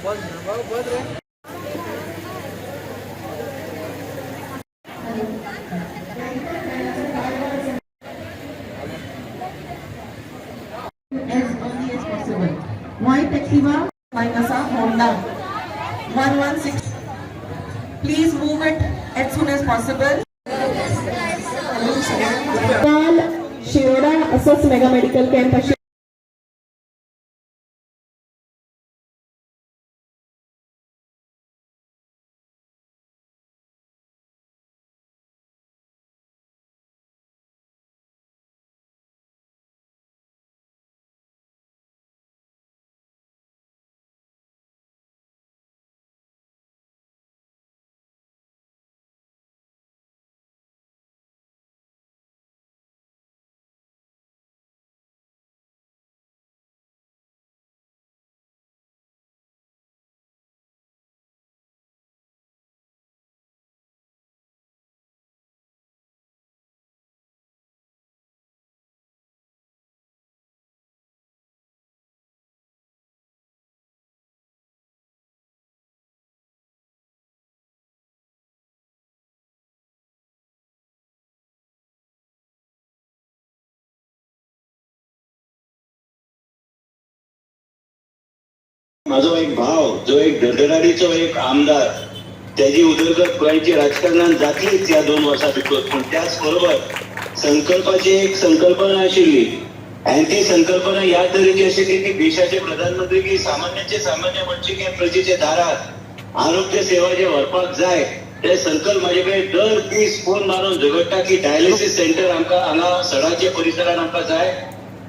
early as possible. White Activa, Minasa, Honda, 116. Please move it as soon as possible. Shiroda असंच mega medical camp माझा एक भाव जो एक धडधडाडीचा एक आमदार त्याची उदरगत करायची राजकारणात जातलीच या 2 वर्षात भितर, पण त्याचबरोबर संकल्पाची एक संकल्पना आशिल्ली आणि ती संकल्पना या तरेची आशिल्ली की देशाचे प्रधानमंत्री की सामान्य मनशी की प्रजेचे दारात आरोग्य सेवा जे व्हरपाक जाय ते संकल्प माझे कडेन दर दीस फोन मारून झगडटा की डायलिसीस सेंटर आमकां हांगा सडाच्या परिसरात आमकां जाय,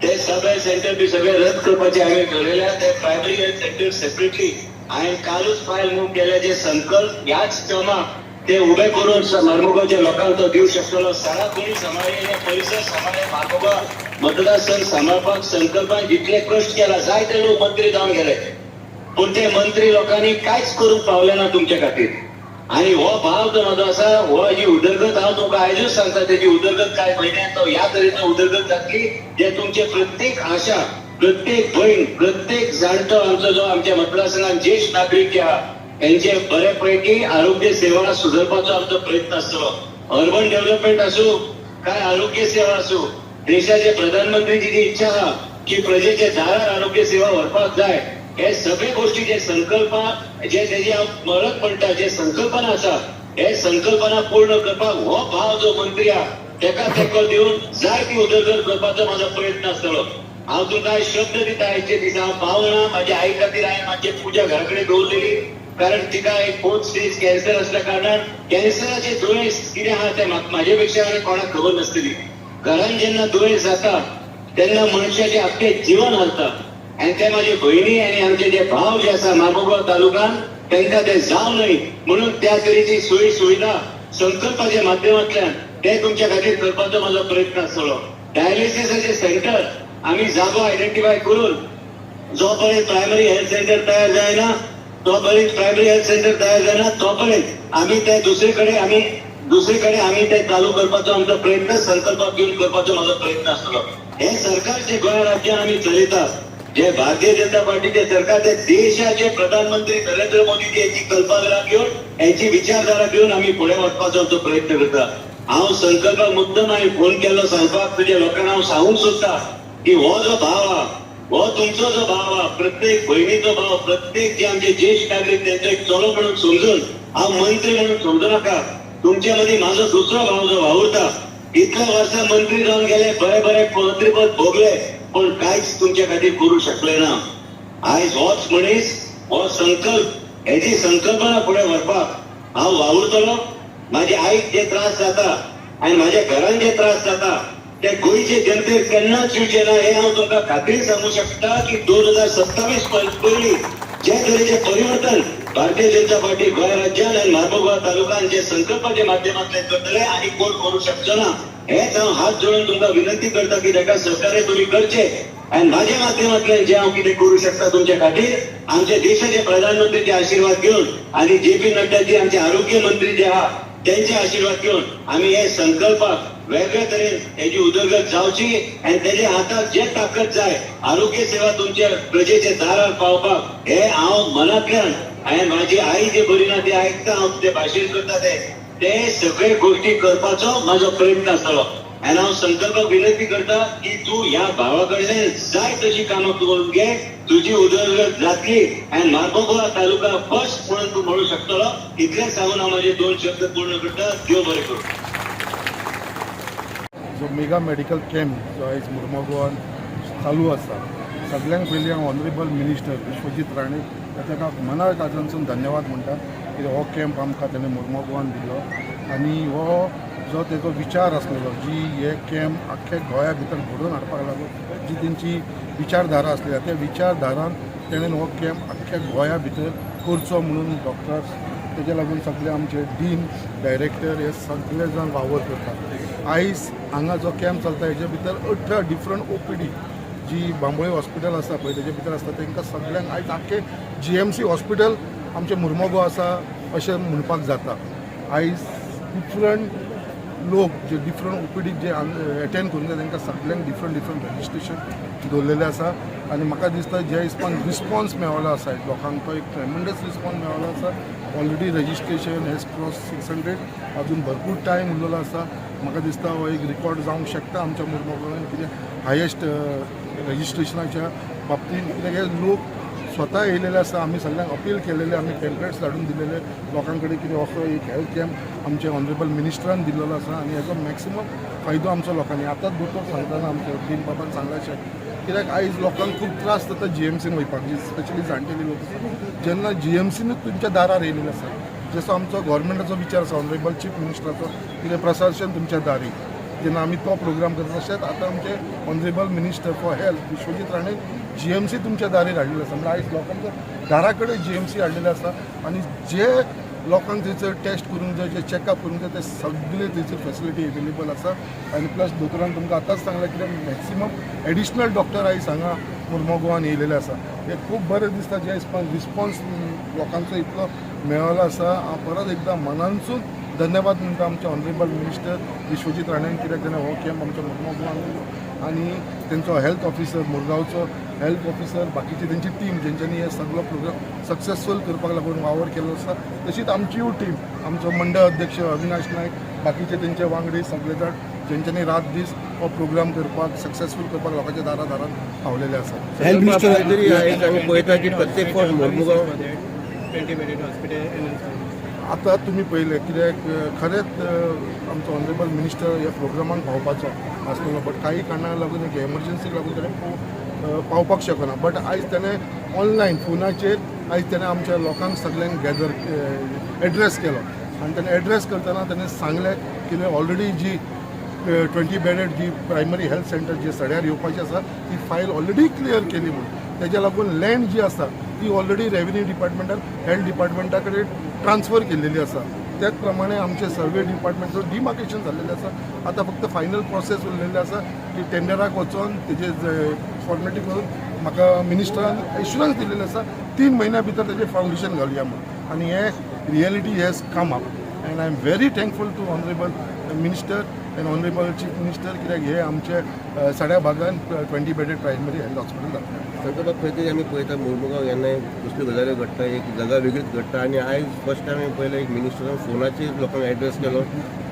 ते सब हेल्थ सेंटर बी सगळे रद्द करपाचे हांवें ठरयल्या, ते प्रायमरी हेल्थ सेंटर सेपरेटली हांवें कालूच फायल मूव केले. जे संकल्प ह्याच टर्माक ते उभे करून मार्मुगावच्या लोकांक तो दिवंक शकतलो. सडा कोणी सांबाळले, परिसर सांबाळले, मार्मुगाव मतदारसंघ सांबाळपाक संकल्पान जितले कश्ट केला, जायते लोक मंत्री जावन गेले, पण ते मंत्री लोकांनी कांयच करूंक पावले ना तुमचे खातीर. आणि हो भाव जो माझो आसा, हो जी उदरगत हांव तुमकां आयजूच सांगता, तेजी उदरगत कांय म्हयन्यात तो ह्या तरेचो उदरगत जातली जे तुमचे प्रत्येक आशा, प्रत्येक भयण, प्रत्येक जाणटो आमचो जो आमच्या मतदारसंघात ज्येष्ठ नागरीक जे आहा त्यांचे बऱ्यापैकी आरोग्य सेवा सुधारपाचो आमचो प्रयत्न आसतलो. अर्बन डेव्हलपमेंट आसूं काय आरोग्य सेवा आसूं, देशाचे प्रधानमंत्रीची जी इच्छा आहा की प्रजेचे दारार आरोग्य सेवा व्हरपाक जाय, हे सगळे गोष्टी जे संकल्पा जे तेजी हांव मरत म्हणटा, जे संकल्पना आसा हे संकल्पना पूर्ण करपाक हो भाव जो मंत्री आहा तेका तेको दिवन जाय ती उदरगत करपाचो म्हाजो प्रयत्न आसतलो. हांव तुमकां शब्द दिता, आयचे दिसा हांव पावना, म्हाज्या आई खातीर हांवें म्हाजी पुजा घरा कडेन दवरलेली, कारण तिका एक 4th स्टेज कॅन्सर असल्या कारणान कॅन्सराचे दुयेंस कितें आहा ते म्हाजे पेक्षा आनी कोणाक खबर नासतली. घरान जेन्ना दुयेंस जाता तेन्ना मनशाचें आख्खें जीवन हलता, आणि ते माझे बहिणी आणि आमचे जे भाव जे आसा मार्मुगाव तालुक्यात त्यांना ते जावं न्हय म्हणून त्या तरेची सोयी सुविधा संकल्पाच्या माध्यमांतल्यान ते तुमच्या खातीर करपाचो म्हाजो प्रयत्न आसतलो. डायलिसिसाचे सेंटर आम्ही जागो आयडेंटिफाय करून जोपर्यंत प्रायमरी हेल्थ सेंटर तयार जायना, तोपर्यंत प्रायमरी हेल्थ सेंटर तयार जायना तोपर्यंत आम्ही ते दुसरीकडे आम्ही ते चालू करपाचो आमचो प्रयत्न संकल्पाक घेऊन करपाचो म्हाजो प्रयत्न आसतलो. हे सरकार जे गोंय राज्यात आम्ही चलयता, जे भारतीय जनता पार्टीचे सरकार, ते देशाचे प्रधानमंत्री नरेंद्र मोदी यांची कल्पना घेऊन यांची विचारधारा घेऊन आम्ही पुढे वचपाचो आमचो प्रयत्न करता. हांव संकल्प मुद्दम हांवें फोन केलो सांगपाक तुझ्या लोकांना हांव सांगूंक सोदता की हो जो भाव हा, हो तुमचो जो भाव हा, प्रत्येक भयणीचो भाव, प्रत्येक जे आमचे ज्येष्ठ नागरिक त्यांचो एक चलो म्हणून समजून हांव मंत्री म्हणून समजू नाका. तुमच्या मध्ये माझो दुसरो भाव जो वावुरता, इतल्या वर्सां मंत्री जावन गेले, बरे मंत्रीपद भोगले, पण कांयच तुमच्या खातीर करू शकले ना. आयज होच मनीस हो संकल्प हेची संकल्पना फुडें व्हरपाक हांव वावुरतलो. म्हाज्या आईक जे त्रास जाता आनी म्हाज्या घरान जे त्रास जाता ते गोंयचे जनतेक केन्नाच येवचे ना, हे हांव तुमकां खात्रीन सांगू शकता की 2027 पयलीं जे तरेचे परिवर्तन भारतीय जनता पार्टी गोंय राज्यात आनी मार्मुगाव तालुक्यात जे संकल्पाच्या माध्यमांतल्यान करतले आनी कोण करू शकचो ना, हेच हांव हात जोडून तुमकां विनंती करता की ताका सहकार्य तुम्ही करचे. आणि माझ्या माध्यमांतल्यान जे हांव कितें करू शकता तुमच्या खातीर, आमच्या देशाचे प्रधानमंत्रीचे आशीर्वाद घेऊन आणि JP नड्डाजी आमचे आरोग्य मंत्री जे आहा त्यांचे आशीर्वाद घेऊन आम्ही हे संकल्पाक वेगळ्या तरेन तेजी उदरगत जावची आनी तेजे हाताक जे ताकद जाय आरोग्य सेवा तुमच्या प्रजेच्या दारार पावपाक हे हांव मनांतल्यान हांवें म्हाजी आई जे बरी ना ती आयकता हांव ते भाशण करता ते सगळे गोष्टी करपाचो म्हाजो प्रयत्न आसतलो आनी हांव संकल्प विनंती करता की तूं ह्या भावा कडल्यान जाय तशी कामां करून घे तुजी उदरगत जातली आनी मार्बोगोवा तालुका फर्स्ट म्हणून तूं म्हणू शकतलो इतलें सांगून हांव म्हाजे 2 शब्द पूर्ण करता देव बरें करूं. जो मेगा मेडिकल कॅम्प जो आयज मुर्मुगांवान चालू आसा सगळ्यांक पयलीं हांव ऑनरेबल मिनिस्टर विश्वजीत राणे ताका मनाच्यानसून धन्यवाद म्हणटा कित्याक हो कॅम्प आमकां ताणें मुर्मुगांवान दिलो आनी हो जो तेजो विचार आसलेलो जी हे कॅम्प आख्ख्या गोंया भितर घडोवन हाडपाक लागून जी तेंची विचारधारा आसली त्या विचारधारान तेणें हो कॅम्प आख्ख्या गोंया भितर करचो म्हणून डॉक्टर्स तेजे लागून सगळे आमचे डीन डायरेक्टर हे सगळे जाण वावर करतात. आयज हांगा जो कॅम्प चलता हेजे भितर 18 डिफरंट OPD जी बांबोळे हॉस्पिटल आसा पळय तेजे भितर आसता तांकां सगळ्यांक आयज आख्खे GMC हॉस्पिटल आमचे मुर्मुगांव आसा अशें म्हणपाक जाता. आयज डिफरंट लोक जे डिफरंट OPD जे एटेंड करून तांकां सगळ्यांक डिफरंट रजिस्ट्रेशन दवरलेलें आसा आनी म्हाका दिसता जे हिसपान रिस्पॉन्स मेळ्ळो आसा लोकांक तो एक ट्रेमेंडस रिस्पॉन्स मेळ्ळो आसा. ऑलरेडी रजिस्ट्रेशन हेज क्रॉस 600 अजून भरपूर टायम उरलेलो आसा. म्हाका दिसता हो एक रिकॉर्ड जावंक शकता आमच्या मुर्मुगांवान कितें हायेस्ट रजिस्ट्रेशनाच्या बाबतींत कित्याक हे लोक स्वता येयलेले आसा. आमी सगळ्यांक अपील केलेले आमी पॅम्पलेट्स धाडून दिलेले लोकां कडेन कितें असो एक हेल्थ कॅम्प आमचे ऑनरेबल मिनिस्टरान दिल्लो आसा आनी हेजो मॅक्सिमम फायदो आमचो लोकांनी आतांच दोतोर सांगतना आमच्या डीन बाबान सांगलां अशें कित्याक आयज लोकांक खूब त्रास जाता GMCन वयपाक स्पेशली जाणटेली लोक जेन्ना GMCनूच तुमच्या दारार येयलेले आसा जसो आमचो गव्हर्मेंटाचो विचार आसा ऑनरेबल चीफ मिनिस्टराचो कितें प्रशासन तुमच्या दारी जेन्ना आमी तो प्रोग्राम करता तशेंच आतां आमचे honourable minister for health Vishwajit Rane GMC तुमच्या दारीर हाडलेले आसा म्हणजे आयज लोकांच्या दारा कडेन GMC हाडलेले आसा आनी जे लोकांक थंयसर टेस्ट करून जाय जे चॅकअप करून जाय ते सगळे थंयसर फेसिलिटी एवेलेबल आसा आनी प्लस दोतोरान तुमकां आतांच सांगलां कित्याक मॅक्सिमम एडिशनल डॉक्टर आयज हांगा मुर्मुगांवान येयलेले आसा. हे खूब बरें दिसता जे हिसपान रिस्पॉन्स लोकांचो इतलो मेळ्ळो आसा. हांव परत एकदां मनानसून धन्यवाद म्हणटा आमच्या ऑनरेबल मिनिस्टर विश्वजीत राणेन कित्याक ताणें हो कॅम्प आमच्या मुर्मुगांवान दिलो आनी तेंचो हेल्थ ऑफिसर मुरगांवचो हेल्थ ऑफिसर बाकीची तेंची टीम जेंच्यांनी हे सगळो प्रोग्राम सक्सेसफूल करपाक लागून वावर केलो आसा. तशीच आमचीय टीम आमचो मंडळ अध्यक्ष अविनाश नायक बाकीचे तेंचे वांगडी सगळे जाण जेंच्यांनी रात दीस हो प्रोग्राम करपाक सक्सेसफूल करपाक लोकांच्या दारान पावलेले आसा. हेल्थ मिनिस्टर तरी आमी पळयता की प्रत्येक फावट मुर्मुगांव आतां तुमी पळयलें कित्याक खरेंच आमचो ऑनरेबल मिनिस्टर ह्या प्रोग्रामाक पावपाचो आसलेलो बट काही कारणाक लागून एक एमर्जन्सीक लागून ताणें पावपाक शकना बट आयज ताणें ऑनलायन फोनाचेर आयज ताणें आमच्या लोकांक सगळ्यांक गॅदर एड्रेस केलो आनी ताणें एड्रेस करतना ताणें सांगलें की ऑलरेडी जी 20 बेडेड जी प्रायमरी हेल्थ सेंटर जे सड्यार येवपाची आसा ती फायल ऑलरेडी क्लियर केली म्हणून तेज्या लागून लँड जी आसा ती ऑलरेडी रेव्हेन्यू डिपार्टमेंटान हेल्थ डिपार्टमेंटा कडेन ट्रान्सफर केलेली आसा. त्याच प्रमाणे आमचे सर्वे डिपार्टमेंटचो डिमार्केशन जाल्लेलें आसा. आतां फक्त फायनल प्रोसेस उरलेली आसा की टेंडराक वचोन तेजे फॉर्मेलिटी करून म्हाका मिनिस्टरान एश्युरन्स दिल्लेलें आसा 3 म्हयन्या भितर तेजें फावंडेशन घालुया म्हणून आनी हे reality has come up and I am very thankful to honourable minister and honourable chief minister कित्याक हे आमचे सड्या भागान 20 बेडेड प्रायमरी हेल्थ हॉस्पिटल जातलें. संकल्पाक खंय तरी आमी पळयता मुर्मुगांव केन्नाय कसल्यो गजाली घडटा एक जागा वेगळीच घडटा आनी आयज फर्स्ट टायम हांवें पळयलें एक मिनिस्टरान फोनाचेर लोकांक एड्रेस केलो.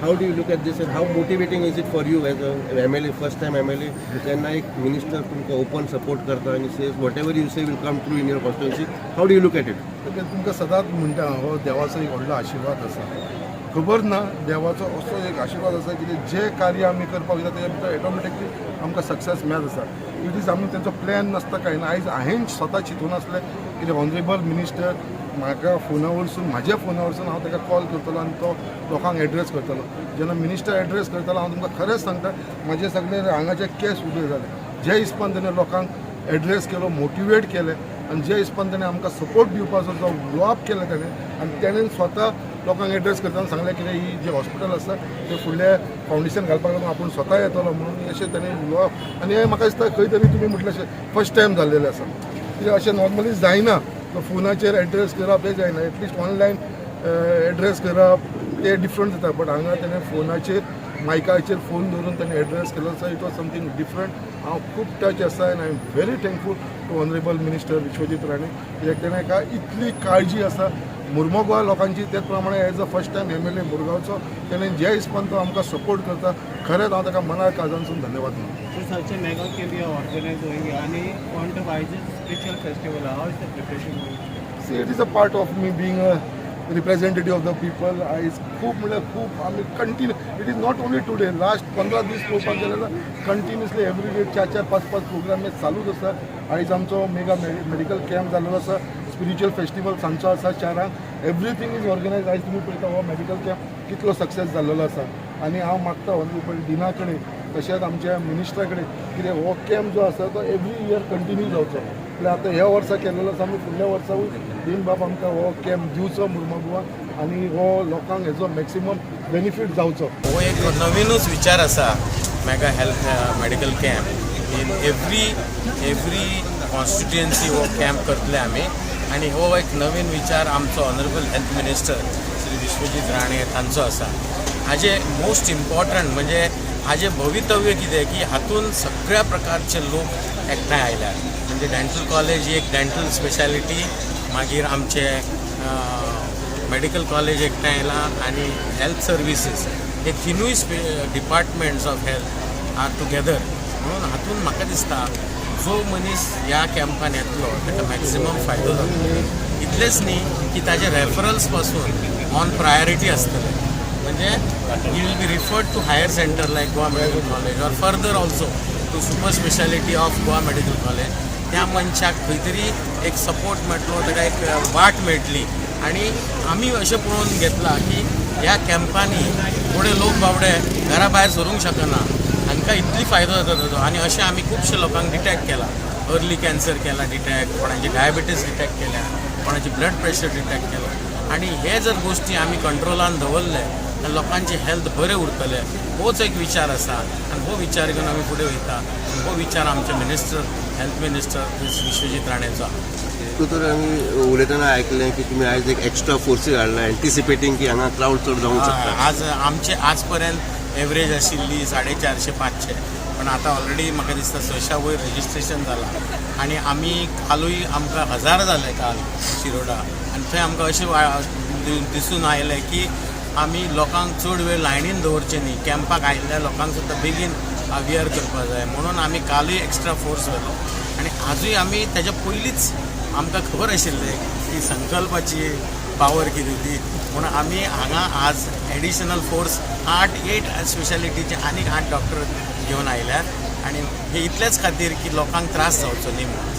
How do you look at this and how motivating is it for you as a MLA first time MLA तेन्ना एक मिनिस्टर तुमकां ओपन सपोर्ट करता आनी says whatever you say will come true in your constituency. How do you look at it? तुमकां सदांच म्हणटा हो देवाचो एक व्हडलो आशिर्वाद आसा. खबर ना देवाचो असो एक आशिर्वाद आसा की जे कार्य आमी करपाक वयता तेजे भितर ऑटोमॅटिकली आमकां सक्सेस मेळत आसा. इट इज आमी तेंचो प्लॅन नासता कांय ना. आयज हांवें स्वता चिंतून आसलें की ऑनरेबल मिनिस्टर म्हाका फोना वरसून म्हाज्या फोना वरसून हांव ताका कॉल करतलो आनी तो लोकांक एड्रेस करतलो. जेन्ना मिनिस्टर एड्रेस करतलो हांव तुमकां खरेंच सांगता म्हाजे सगळे हांगाचे केस उबे जाले जे हिसपान ताणें लोकांक एड्रेस केलो मोटिवेट केलें आनी जे हिसपान ताणें आमकां सपोर्ट दिवपाचो जो ग्लो अप केलो ताणें आनी ताणें स्वता लोकांक एड्रेस करतना सांगलें की ही जे हॉस्पिटल आसा ते फुडले फावंडेशन घालपाक लागून आपूण स्वता येतलो म्हणून अशें ताणें ग्लो अप आनी हें म्हाका दिसता खंय तरी तुमी म्हटलें अशें फर्स्ट टायम जाल्लेलें आसा. कित्याक अशें नॉर्मली जायना फोनाचेर एड्रेस करप हें जायना एटलिस्ट ऑनलायन एड्रेस करप ते डिफरंट जाता बट हांगा ताणें फोनाचेर मायकाचेर फोन धरून त्यांनी एड्रेस केलो आसा. It was something different. हांव खूब टच आसा and I am very thankful to honourable minister Vishwajit Rane. कित्याक तेणें काय इतली काळजी आसा मुर्मुगांव लोकांची. त्याच प्रमाणे as a first time MLA मुरगांवचो तेणें जे हिसपान तो आमकां सपोर्ट करता, खरेंच हांव ताका मना काळजांसून धन्यवाद मानता. So such a mega camp you are organizing and on the Vizag spiritual festival, how is the preparation going? See, it is a part of me being a representative of the people. खूप म्हणजे खूप आम्ही continue. It is not only today. Last 15 दीस पळोवपाक गेल्यार continuously every day 4-4, 5-5 programme चालूच आसा. आयज आमचो मेगा मेडिकल कॅम्प जाल्लो आसा. स्पिरिच्युअल फेस्टिवल सांजचो आसा 4 एवरीथींग इज ऑर्गनायज. आयज तुमी पळयता हो मेडिकल कॅम्प कितलो सक्सेस जाल्लो आसा. आनी हांव मागता ऑनरेबल डिना कडेन तशेंच आमच्या मिनिस्टरा कडेन कितें हो कॅम्प जो आसा तो एवरी इयर कंटिन्यू जावचो. म्हळ्यार आतां ह्या वर्सा केल्लो आसा आमी फुडल्या वर्सावूय दिन बाब आमकां हो कॅम्प दिवचो मुर्मुगांवान आनी हो लोकांक हेजो मॅक्सिमम बेनिफीट जावचो. हो एक नवीनच विचार आसा mega health medical camp in every constituency हो कॅम्प करतले आमी. आनी हो एक नवीन विचार आमचो honourable health minister Shri Vishwajit Rane हांचो आसा. हाजे मोस्ट इम्पॉर्टंट म्हणजे हाजे भवितव्य कितें की हातून सगळ्या प्रकारचे लोक एकठांय आयल्यात. म्हणजे डेंटल कॉलेज एक डेंटल स्पेशालिटी, मागीर आमचे मेडिकल कॉलेज एकठांय आयला आनी हेल्थ सर्विसीस हे तिनूय departments of health are together. म्हणून हातून म्हाका दिसता जो मनीस ह्या कॅम्पान येतलो ताका मॅक्सिमम फायदो जातलो. इतलेंच न्ही की ताजे रेफरल्स पासून ऑन प्रायोरिटी आसतले. म्हणजे he will be referred to higher centre like Goa medical college or further also to super speciality of Goa medical college. त्या मनशाक खंय तरी एक सपोर्ट मेळटलो, ताका एक वाट मेळटली. आनी आमी अशें पळोवन घेतलां की ह्या कॅम्पांनी थोडे लोक बावडे घरा भायर सरूंक शकना, हांकां इतली फायदो जाता ताजो. आनी अशें आमी खुबशे लोकांक डिटेक्ट केला. अर्ली कॅन्सर केला डिटेक्ट, कोणाची डायबिटीज डिटेक्ट केल्या, कोणाची ब्लड प्रेशर डिटेक्ट केला. आनी हे जर गोश्टी आमी कंट्रोलान दवरले जाल्यार लोकांचे हेल्थ बरें उरतले. होच एक विचार आसा आनी हो विचार घेवन आमी फुडें वयता. हो विचार आमचे मिनिस्टर हेल्थ मिनिस्टर विश्वजीत राणेचो आसा. तर आमी उलयतना आयकलें की तुमी आयज एक एक्स्ट्रा फोर्सीस हाडला एंटिसिपेटींग की हांगा क्राउड चड जावंक शकता. आज आमचे आज पर्यंत एवरेज आशिल्ली 450-500, पण आता ऑलरेडी म्हाका दिसता 600 वयर रजिस्ट्रेशन जालां. आनी आमी कालूय आमकां 1000 जाले काल शिरोडा. आनी थंय आमकां अशें दिसून आयलें की आमी लोकांक चड वेळ लायनीन दवरचे न्ही. कॅम्पाक आयिल्ल्या लोकांक सुद्दां बेगीन अवेअर करपाक जाय म्हणून आमी कालूय एक्स्ट्रा फोर्स व्हेलो. आनी आजूय आमी तेच्या पयलींच आमकां खबर आशिल्लें की संकल्पाची पावर कितें ती. म्हणून आमी हांगा आज एडिशनल फोर्स 8 स्पेशालिटीचे आनीक 8 डॉक्टर घेवन आयल्यात. आनी हे इतलेच खातीर की लोकांक त्रास जावचो न्ही म्हणून.